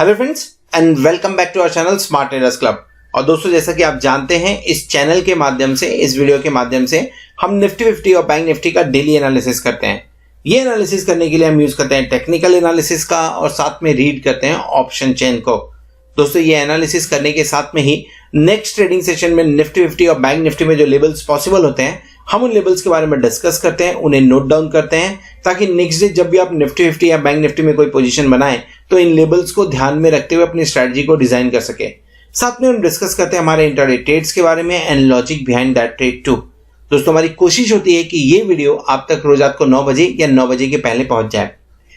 Hello friends and welcome back to our channel smart traders club. और दोस्तों, जैसा कि आप जानते हैं, इस चैनल के माध्यम से, इस वीडियो के माध्यम से हम निफ्टी 50 और बैंक निफ्टी का डेली एनालिसिस करते हैं। ये एनालिसिस करने के लिए हम यूज करते हैं टेक्निकल एनालिसिस का और साथ में रीड करते हैं ऑप्शन चेन को। दोस्तों, ये एनालिसिस करने के साथ में ही नेक्स्ट ट्रेडिंग सेशन में निफ्टी 50 और बैंक निफ्टी में जो लेवल्स पॉसिबल होते हैं, हम उन लेवल्स के बारे में डिस्कस करते हैं, उन्हें नोट डाउन करते हैं, ताकि नेक्स्ट डे जब भी आप निफ्टी 50 या बैंक निफ्टी में कोई पोजीशन बनाएं तो इन लेवल्स को ध्यान में रखते हुए अपनी स्ट्रेटजी को डिजाइन कर सके। साथ में हम डिस्कस करते हैं हमारे इंट्राडे ट्रेड्स के बारे में and logic behind that trade too. दोस्तों, हमारी कोशिश होती है कि ये वीडियो आप तक रोज रात को 9 बजे या 9 बजे के पहले पहुंच जाए।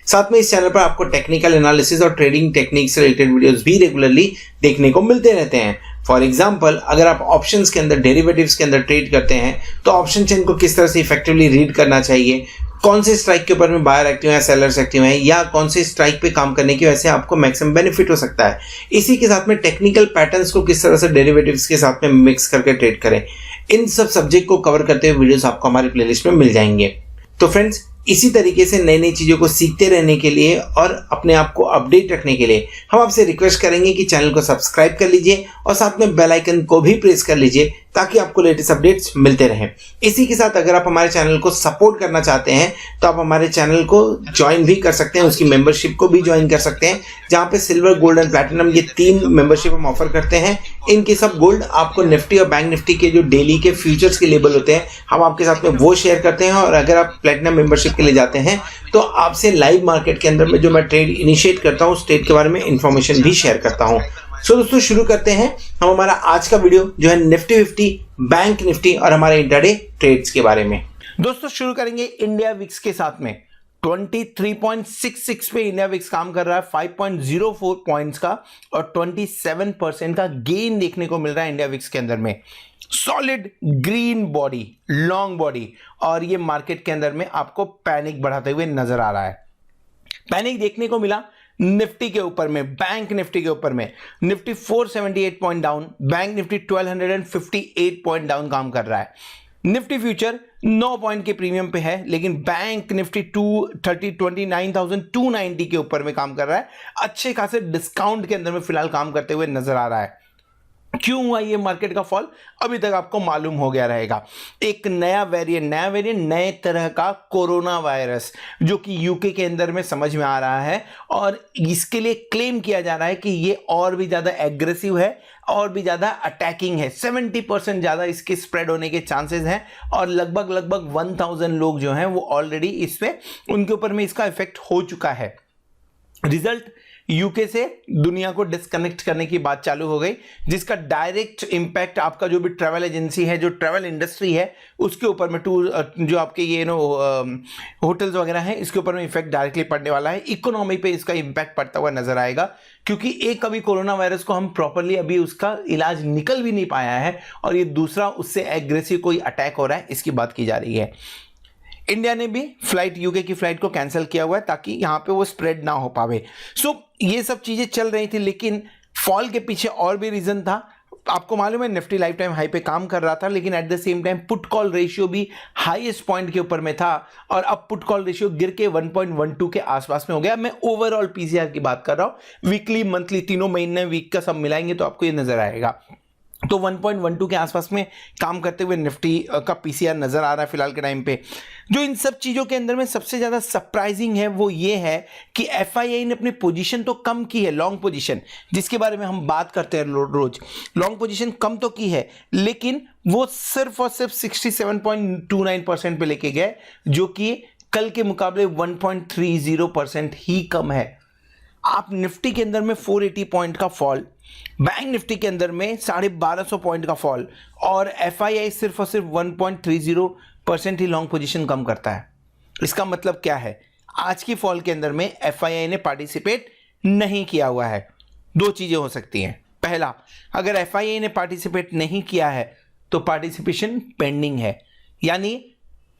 साथ में इस चैनल पर आपको टेक्निकल एनालिसिस और ट्रेडिंग टेक्निक से रिलेटेड वीडियोस भी रेगुलरली देखने को मिलते रहते हैं। फॉर एग्जाम्पल, अगर आप ऑप्शंस के अंदर, डेरिवेटिव्स के अंदर ट्रेड करते हैं तो ऑप्शन चेन को किस तरह से इफेक्टिवली रीड करना चाहिए, कौन से स्ट्राइक के ऊपर में बायर एक्टिव है, सेलर्स एक्टिव है, या कौन से स्ट्राइक पे काम करने की वजह से आपको मैक्सिमम बेनिफिट हो सकता है। इसी के साथ में टेक्निकल पैटर्न्स को किस तरह से डेरिवेटिव्स के साथ में मिक्स करके ट्रेड करें, इन सब सब्जेक्ट को कवर करते हुए वीडियोस आपको हमारी प्लेलिस्ट में मिल जाएंगे। तो फ्रेंड्स, इसी तरीके से नई नई चीजों को सीखते रहने के लिए और अपने आप को अपडेट रखने के लिए हम आपसे रिक्वेस्ट करेंगे कि चैनल को सब्सक्राइब कर लीजिए और साथ में बेल आइकन को भी प्रेस कर लीजिए ताकि आपको लेटेस्ट अपडेट्स मिलते रहें। इसी के साथ अगर आप हमारे चैनल को सपोर्ट करना चाहते हैं तो आप हमारे चैनल को ज्वाइन भी कर सकते हैं, उसकी मेंबरशिप को भी ज्वाइन कर सकते हैं, जहां पे सिल्वर, गोल्ड एंड प्लैटिनम ये 3 मेंबरशिप हम ऑफर करते हैं। इनके सब गोल्ड आपको निफ्टी और बैंक निफ्टी के जो डेली के फ्यूचर्स के लेवल होते हैं, हम आपके साथ में वो शेयर करते हैं। और अगर आप प्लैटिनम मेंबरशिप के लिए जाते हैं तो आपसे लाइव मार्केट के अंदर में जो मैं ट्रेड इनिशिएट करता हूँ, उस ट्रेड के बारे में इंफॉर्मेशन भी शेयर करता हूँ। सो दोस्तों, शुरू करते हैं हम हमारा आज का वीडियो जो है निफ्टी 50, बैंक निफ्टी और हमारे इंट्राडे ट्रेड्स के बारे में। दोस्तों, शुरू करेंगे इंडिया विक्स के साथ में। 23.66 पे इंडिया विक्स काम कर रहा है, 5.04 पॉइंट्स का और 27% का गेन देखने को मिल रहा है इंडिया विक्स के अंदर में। Solid green body, long body, और ये मार्केट के अंदर में आपको पैनिक बढ़ाते हुए नजर आ रहा है। पैनिक देखने को मिला निफ्टी के ऊपर में, बैंक निफ्टी के ऊपर में। Nifty 478 point down, bank Nifty 1258 point down calm कर रहा है। निफ्टी फ्यूचर 9 पॉइंट के प्रीमियम पे है, लेकिन बैंक निफ्टी 29,290 के ऊपर में काम कर रहा है। अच्छे खासे डिस्काउंट के अंदर में फिलहाल काम करते हुए नजर आ रहा है। क्यों हुआ ये मार्केट का फॉल, अभी तक आपको मालूम हो गया रहेगा। एक नया वेरिएंट, नए तरह का कोरोना वायरस जो कि यूके के अंदर में समझ में आ रहा है, और इसके लिए क्लेम किया जा रहा है कि ये और भी ज्यादा एग्रेसिव है और भी ज्यादा अटैकिंग है। 70% ज्यादा इसके स्प्रेड होने के चांसेस हैं, और लगभग 1000 लोग जो हैं वो ऑलरेडी इसमें, उनके ऊपर में इसका इफेक्ट हो चुका है। रिजल्ट, यूके से दुनिया को डिस्कनेक्ट करने की बात चालू हो गई, जिसका डायरेक्ट इंपैक्ट आपका जो भी ट्रैवल एजेंसी है, जो ट्रैवल इंडस्ट्री है, उसके ऊपर में, टूर जो आपके ये होटल्स वगैरह हैं, इसके ऊपर में इफेक्ट डायरेक्टली पड़ने वाला है। इकोनॉमी पे इसका इंपैक्ट पड़ता हुआ नजर आएगा, क्योंकि एक अभी कोरोना वायरस को हम प्रॉपरली अभी उसका इलाज निकल भी नहीं पाया है, और ये दूसरा उससे एग्रेसिव कोई अटैक हो रहा है, इसकी बात की जा रही है। इंडिया ने भी फ्लाइट, यूके की फ्लाइट को कैंसिल किया हुआ है ताकि यहां पे वो स्प्रेड ना हो पावे। सो ये सब चीजें चल रही थी, लेकिन फॉल के पीछे और भी रीजन था। आपको मालूम है निफ्टी लाइफ टाइम हाई पे काम कर रहा था, लेकिन eight the same time put call ratio भी हाईएस्ट पॉइंट के ऊपर में था, और अब पुट कॉल रेशियो गिर के 1.12 के आसपास में हो गया। मैं ओवरऑल पीसीआर की बात कर रहा हूं, वीकली, मंथली, तीनों महीने, वीक का सब मिलाएंगे तो आपको ये नजर आएगा। तो 1.12 के आसपास में काम करते हुए निफ्टी का पीसीआर नजर आ रहा है फिलहाल के टाइम पे। जो इन सब चीजों के अंदर में सबसे ज्यादा सरप्राइजिंग है वो ये है कि एफआईआई ने अपनी पोजीशन तो कम की है, लॉन्ग पोजीशन, जिसके बारे में हम बात करते हैं रोज। लॉन्ग पोजीशन कम तो की है, लेकिन वो सिर्फ और सिर्फ 67.29% पे लेके गए, जो कि कल के मुकाबले 1.30% ही कम है। आप निफ्टी के अंदर में 480 पॉइंट का फॉल, बैंक निफ्टी के अंदर में 1250 पॉइंट का फॉल, और एफआईआई सिर्फ और सिर्फ 1.30% ही लॉन्ग पोजीशन कम करता है। इसका मतलब क्या है? आज की फॉल के अंदर में एफआईआई ने पार्टिसिपेट नहीं किया हुआ है। दो चीजें हो सकती हैं। पहला, अगर एफआईआई ने पार्टिसिपेट नहीं किया है तो पार्टिसिपेशन पेंडिंग है, यानी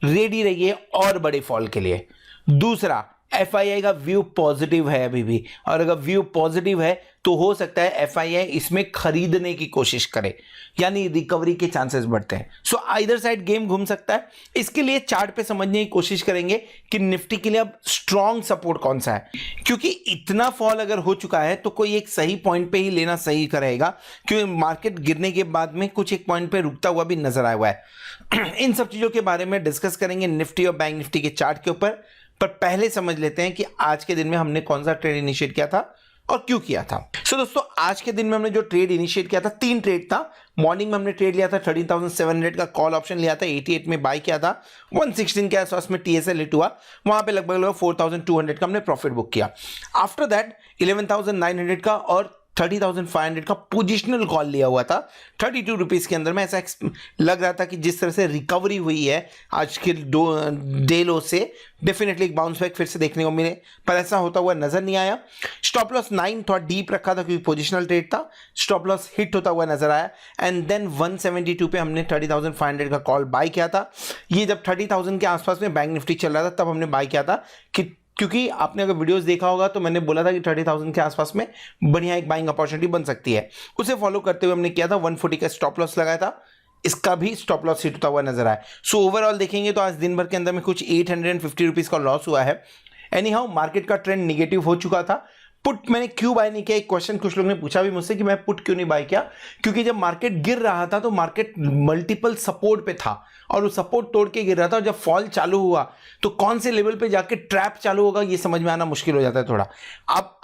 रेडी रहिए और बड़े फॉल के लिए। दूसरा, FII का व्यू पॉजिटिव है अभी भी, और अगर व्यू पॉजिटिव है तो हो सकता है FII इसमें खरीदने की कोशिश करे, यानी रिकवरी के चांसेस बढ़ते हैं। सो आइदर साइड गेम घूम सकता है। इसके लिए चार्ट पे समझने की कोशिश करेंगे कि निफ्टी के लिए अब स्ट्रॉन्ग सपोर्ट कौन सा है, क्योंकि इतना फॉल अगर हो चुका है तो कोई एक सही पॉइंट पे ही लेना सही रहेगा, क्योंकि मार्केट गिरने के बाद में कुछ एक पॉइंट पे रुकता हुआ भी नजर आया हुआ है। इन सब चीजों के बारे में डिस्कस करेंगे निफ्टी और बैंक निफ्टी के चार्ट के ऊपर, पर पहले समझ लेते हैं कि आज के दिन में हमने कौन सा ट्रेड इनिशिएट किया था और क्यों किया था। सो दोस्तों, आज के दिन में हमने जो ट्रेड इनिशिएट किया था, 3 ट्रेड था। मॉर्निंग में हमने ट्रेड लिया था 13,700 का कॉल ऑप्शन लिया था, 88 में बाय किया था, 116 के आसपास में TSL हिट हुआ, वहां पे लगभग 4,200 का हमने प्रॉफिट बुक किया। आफ्टर दैट 11,900 का और 30,500 का पोजिशनल कॉल लिया हुआ था 32 रुपीज़ के अंदर में। ऐसा लग रहा था कि जिस तरह से रिकवरी हुई है आज के डे लो से, डेफिनेटली एक बाउंस बैक फिर से देखने को मिले, पर ऐसा होता हुआ नजर नहीं आया। स्टॉप लॉस 9 थोड़ा डीप रखा था क्योंकि पोजिशनल ट्रेड था, स्टॉप लॉस हिट होता हुआ नजर आया। एंड देन 172 पे हमने 30,500 का कॉल बाय किया था। ये जब 30,000 के आसपास में बैंक निफ्टी चल रहा था तब हमने बाय किया था, क्योंकि आपने अगर वीडियोस देखा होगा तो मैंने बोला था कि 30,000 के आसपास में बढ़िया एक बाइंग अपॉर्चुनिटी बन सकती है। उसे फॉलो करते हुए हमने किया था, 140 का स्टॉप लॉस लगाया था, इसका भी स्टॉप लॉस हिट होता हुआ नजर आया। सो ओवरऑल देखेंगे तो आज दिन भर के अंदर में कुछ 850 रुपीज का लॉस हुआ है। एनी हाउ मार्केट का ट्रेंड निगेटिव हो चुका था। पुट मैंने क्यों बाय नहीं किया, एक क्वेश्चन कुछ लोगों ने पूछा भी मुझसे कि मैं पुट क्यों नहीं बाय किया, क्योंकि जब मार्केट गिर रहा था तो मार्केट मल्टीपल सपोर्ट पे था और वो सपोर्ट तोड़ के गिर रहा था, और जब फॉल चालू हुआ तो कौन से लेवल पे जाके ट्रैप चालू होगा ये समझ में आना मुश्किल हो जाता है थोड़ा। अब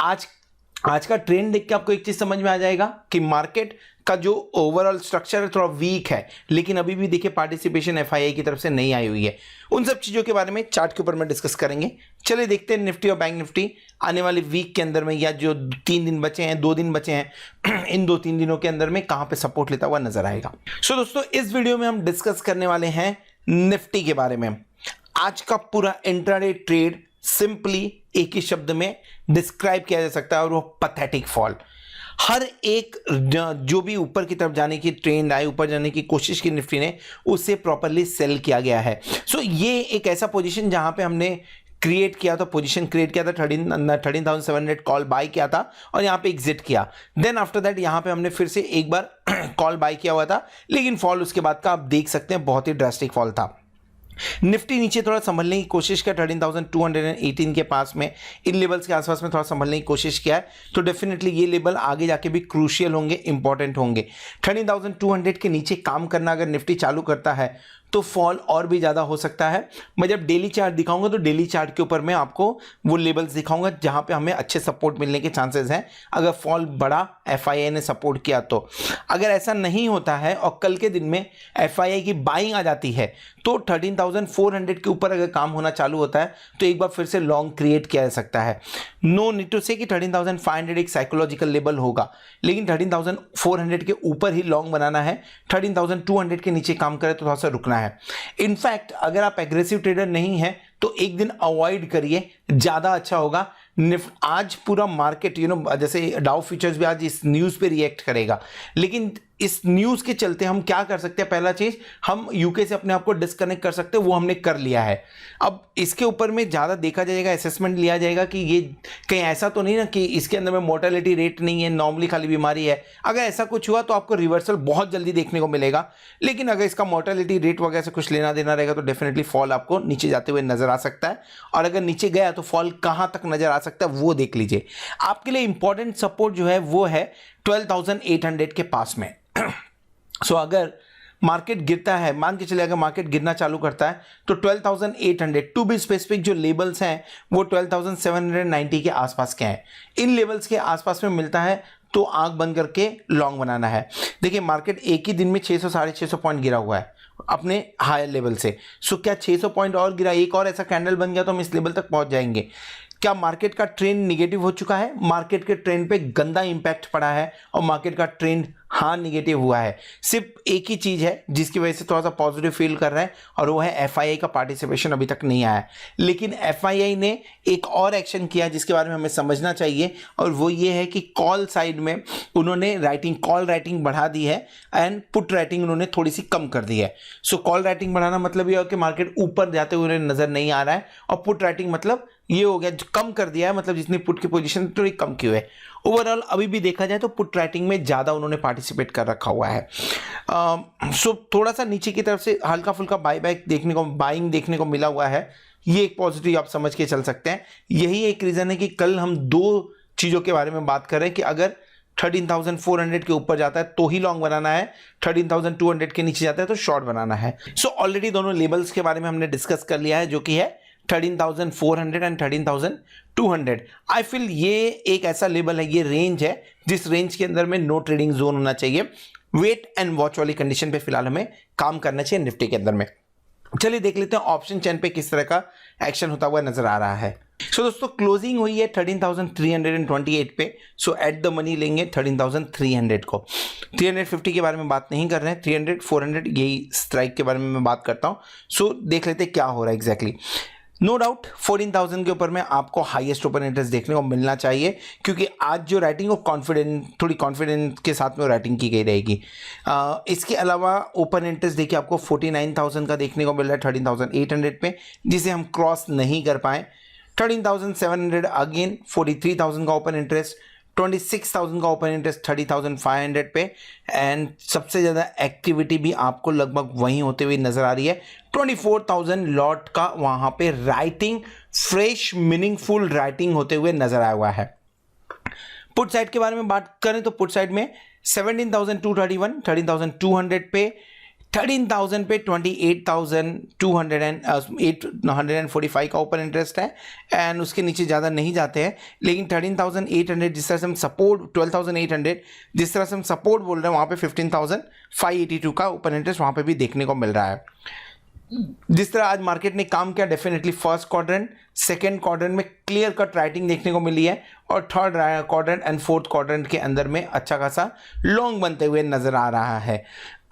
आज का ट्रेंड देख के आपको एक चीज समझ में आ जाएगा कि मार्केट का जो ओवरऑल स्ट्रक्चर है थोड़ा वीक है, लेकिन अभी भी देखिए पार्टिसिपेशन FII की तरफ से नहीं आई हुई है। उन सब चीजों के बारे में चार्ट के ऊपर में डिस्कस करेंगे। चलिए देखते हैं निफ्टी और बैंक निफ्टी आने वाले वीक के अंदर में, या जो 3 दिन बचे हैं, 2 दिन बचे हैं, इन 2-3 दिनों के अंदर में कहां पे सपोर्ट लेता हुआ नजर आएगा। सो दोस्तों, इस वीडियो में हम डिस्कस करने वाले हैं निफ्टी के बारे में। आज का पूरा इंट्राडे ट्रेड सिंपली एक ही शब्द में डिस्क्राइब किया जा सकता है, और वो पैथेटिक फॉल। हर एक जो भी ऊपर की तरफ जाने की ट्रेंड आई, ऊपर जाने की कोशिश की निफ्टी ने, उसे प्रॉपर्ली सेल किया गया है। सो ये एक ऐसा पोजीशन जहां पे हमने क्रिएट किया था, पोजीशन क्रिएट किया था, 13,700 कॉल बाय किया था और यहां पे एग्जिट किया। देन आफ्टर दैट यहां पे हमने फिर से एक बार कॉल बाय किया हुआ था, लेकिन फॉल उसके बाद का आप देख सकते हैं बहुत ही ड्रास्टिक फॉल था। निफ्टी नीचे थोड़ा संभलने की कोशिश किया 13,218 के पास में, इन लेवल्स के आसपास में थोड़ा संभलने की कोशिश किया है, तो डेफिनेटली ये लेवल आगे जाके भी क्रूशियल होंगे, इंपॉर्टेंट होंगे। 13,200 के नीचे काम करना अगर निफ्टी चालू करता है तो फॉल और भी ज़्यादा हो सकता है। मैं जब डेली चार्ट दिखाऊंगा तो डेली चार्ट के ऊपर मैं आपको वो लेवल्स दिखाऊंगा जहां पे हमें अच्छे सपोर्ट मिलने के चांसेस हैं, अगर फॉल बड़ा FII ने सपोर्ट किया तो। अगर ऐसा नहीं होता है और कल के दिन में FII की बाइंग आ जाती है तो 13,400 के ऊपर अगर काम होना चालू होता है तो एक बार फिर से लॉन्ग क्रिएट किया जा सकता है। नो नीड टू से कि 13,500 एक साइकोलॉजिकल लेवल होगा, लेकिन 13,400 के ऊपर ही लॉन्ग बनाना है। 13,200 के नीचे काम करे तो थोड़ा सा रुकना है। इनफैक्ट अगर आप एग्रेसिव ट्रेडर नहीं हैं तो एक दिन अवॉइड करिए, ज्यादा अच्छा होगा। आज पूरा मार्केट जैसे डाउ फ्यूचर्स भी आज इस न्यूज पे रिएक्ट करेगा, लेकिन इस न्यूज के चलते हम क्या कर सकते हैं, पहला चीज हम यूके से अपने आप को डिस्कनेक्ट कर सकते हैं, वो हमने कर लिया है। अब इसके ऊपर में ज्यादा देखा जाएगा, असेसमेंट लिया जाएगा कि ये कहीं ऐसा तो नहीं ना कि इसके अंदर में मोर्टेलिटी रेट नहीं है, नॉर्मली खाली बीमारी है। अगर ऐसा कुछ हुआ तो आपको रिवर्सल बहुत जल्दी देखने को मिलेगा, लेकिन अगर इसका मोर्टेलिटी रेट वगैरह से कुछ लेना देना रहेगा तो डेफिनेटली फॉल आपको नीचे जाते हुए नजर आ सकता है। और अगर नीचे गया तो फॉल कहां तक नजर आ सकता है वो देख लीजिए। आपके लिए इंपॉर्टेंट सपोर्ट जो है वो है 12,800 के पास में। सो अगर मार्केट गिरता है, मान के चलिए अगर मार्केट गिरना चालू करता है तो 12,800 टू बी स्पेसिफिक जो लेवल्स हैं वो 12,790 के आसपास के हैं। इन लेवल्स के आसपास में मिलता है तो आंख बंद करके लॉन्ग बनाना है। देखिए मार्केट एक ही दिन में 600 650 पॉइंट गिरा हुआ है अपने हायर लेवल से। सो क्या 600 पॉइंट और गिरा, एक और ऐसा कैंडल बन गया तो हम इस लेवल तक पहुंच जाएंगे। क्या मार्केट का ट्रेंड निगेटिव हो चुका है? मार्केट के ट्रेंड पे गंदा इंपैक्ट पड़ा है और मार्केट का ट्रेंड हाँ निगेटिव हुआ है। सिर्फ एक ही चीज़ है जिसकी वजह से थोड़ा सा पॉजिटिव फील कर रहा है, और वो है FII का पार्टिसिपेशन अभी तक नहीं आया है। लेकिन FII ने एक और एक्शन किया जिसके बारे में हमें समझना चाहिए, और वो ये है कि कॉल साइड में उन्होंने कॉल राइटिंग बढ़ा दी है एंड पुट राइटिंग उन्होंने थोड़ी सी कम कर दी है। सो कॉल राइटिंग बढ़ाना मतलब ये हो कि मार्केट ऊपर जाते हुए नजर नहीं आ रहा है, और पुट राइटिंग मतलब ये हो गया जो कम कर दिया है, मतलब जितनी पुट की पोजीशन थोड़ी कम की हुई है। ओवरऑल अभी भी देखा जाए तो पुट राइटिंग में ज़्यादा उन्होंने पार्टिसिपेट कर रखा हुआ है। सो थोड़ा सा नीचे की तरफ से हल्का फुल्का बाइंग देखने को मिला हुआ है। ये एक पॉजिटिव आप समझ के चल सकते हैं। यही एक रीज़न है कि कल हम दो चीज़ों के बारे में बात कर रहे हैं कि अगर 13,400 के ऊपर जाता है तो ही लॉन्ग बनाना है, 13,200 के नीचे जाता है तो शॉर्ट बनाना है। सो ऑलरेडी दोनों लेवल्स के बारे में हमने डिस्कस कर लिया है, जो कि है 13,400 एंड 13,200। आई फील ये एक ऐसा लेवल है, ये रेंज है जिस रेंज के अंदर में नो ट्रेडिंग जोन होना चाहिए। वेट एंड वॉच वाली कंडीशन पे फिलहाल हमें काम करना चाहिए निफ्टी के अंदर में। चलिए देख लेते हैं ऑप्शन चेन पे किस तरह का एक्शन होता हुआ नजर आ रहा है। सो दोस्तों क्लोजिंग हुई है 13,328 पे। सो एट द मनी लेंगे 13,300 को। 350 के बारे में बात नहीं कर रहे हैं, 300 400 यही स्ट्राइक के बारे में मैं बात करता हूं। सो देख लेते हैं क्या हो रहा है एग्जैक्टली। नो डाउट 14,000 के ऊपर में आपको हाईएस्ट ओपन इंटरेस्ट देखने को मिलना चाहिए, क्योंकि आज जो राइटिंग वो थोड़ी कॉन्फिडेंस के साथ में राइटिंग की गई रहेगी। इसके अलावा ओपन इंटरेस्ट देखिए आपको 49,000 का देखने को मिल रहा है 13,800 पे, जिसे हम क्रॉस नहीं कर पाए। 13,700 अगेन 43,000 का ओपन इंटरेस्ट, 26,000 का ओपन इंटरेस्ट 30,500 पे, एंड सबसे ज़्यादा एक्टिविटी भी आपको लगभग वहीं होते हुए नजर आ रही है। 24,000 लॉट का वहाँ पे राइटिंग, फ्रेश मीनिंगफुल राइटिंग होते हुए नजर आया हुआ है। पुट साइड के बारे में बात करें तो पुट साइड में 17,231, 13,200 पे, 13,000 पे 28,845 का ओपन इंटरेस्ट है, एंड उसके नीचे ज़्यादा नहीं जाते हैं। लेकिन 13,800 जिस तरह से हम सपोर्ट 12,800 जिस तरह से हम सपोर्ट बोल रहे हैं, वहाँ पे 15,582 का ओपन इंटरेस्ट वहाँ पे भी देखने को मिल रहा है। जिस तरह आज मार्केट ने काम किया, definitely first quadrant, second quadrant में क्लियर कट राइटिंग देखने को मिली है, और third quadrant and fourth quadrant के अंदर में अच्छा खासा लॉन्ग बनते हुए नजर आ रहा है।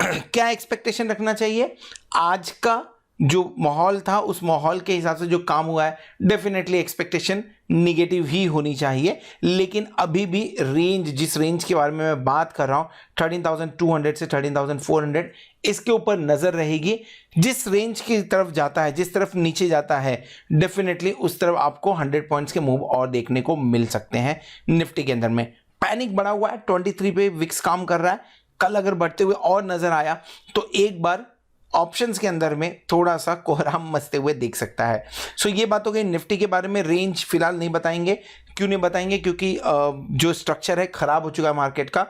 क्या एक्सपेक्टेशन रखना चाहिए? आज का जो माहौल था उस माहौल के हिसाब से जो काम हुआ है, डेफिनेटली एक्सपेक्टेशन निगेटिव ही होनी चाहिए। लेकिन अभी भी रेंज, जिस रेंज के बारे में मैं बात कर रहा हूं 13,200 से 13,400, इसके ऊपर नजर रहेगी। जिस रेंज की तरफ जाता है, जिस तरफ नीचे जाता है, डेफिनेटली उस तरफ आपको 100 पॉइंट्स के मूव और देखने को मिल सकते हैं निफ्टी के अंदर में। पैनिक बढ़ा हुआ है, 23 पे विक्स काम कर रहा है। कल अगर बढ़ते हुए और नजर आया तो एक बार ऑप्शंस के अंदर में थोड़ा सा कोहराम मचते हुए देख सकता है। सो ये बात हो गई निफ्टी के बारे में। रेंज फिलहाल नहीं बताएंगे। क्यों नहीं बताएंगे? क्योंकि जो स्ट्रक्चर है खराब हो चुका है मार्केट का।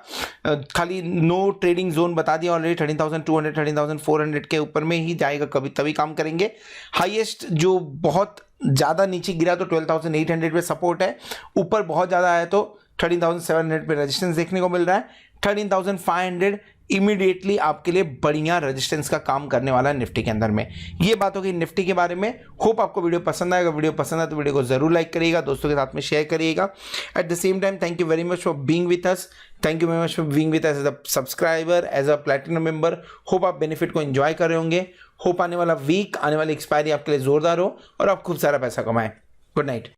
खाली नो ट्रेडिंग जोन बता दिया ऑलरेडी, 13,200 13,400 के ऊपर में ही जाएगा, कभी तभी काम करेंगे। हाईएस्ट जो बहुत ज़्यादा नीचे गिरा तो 12,800 पे सपोर्ट है, ऊपर बहुत ज़्यादा आया तो 13,700 पे रेजिस्टेंस देखने को मिल रहा है। 13,500 इमीडिएटली आपके लिए बढ़िया रेजिस्टेंस का काम करने वाला है निफ्टी के अंदर में। ये बात होगी निफ्टी के बारे में। होप आपको वीडियो पसंद आएगा। वीडियो पसंद आए तो वीडियो को जरूर लाइक करिएगा, दोस्तों के साथ में शेयर करिएगा। At the same time thank you very much for being with us. Thank you very much for being with us as a subscriber, as a platinum member. Hope आप benefit को enjoy कर रहे होंगे। Hope आने वाला week, आने वाली expiry आपके लिए जोरदार हो और आप खूब सारा पैसा कमाएं। Good night.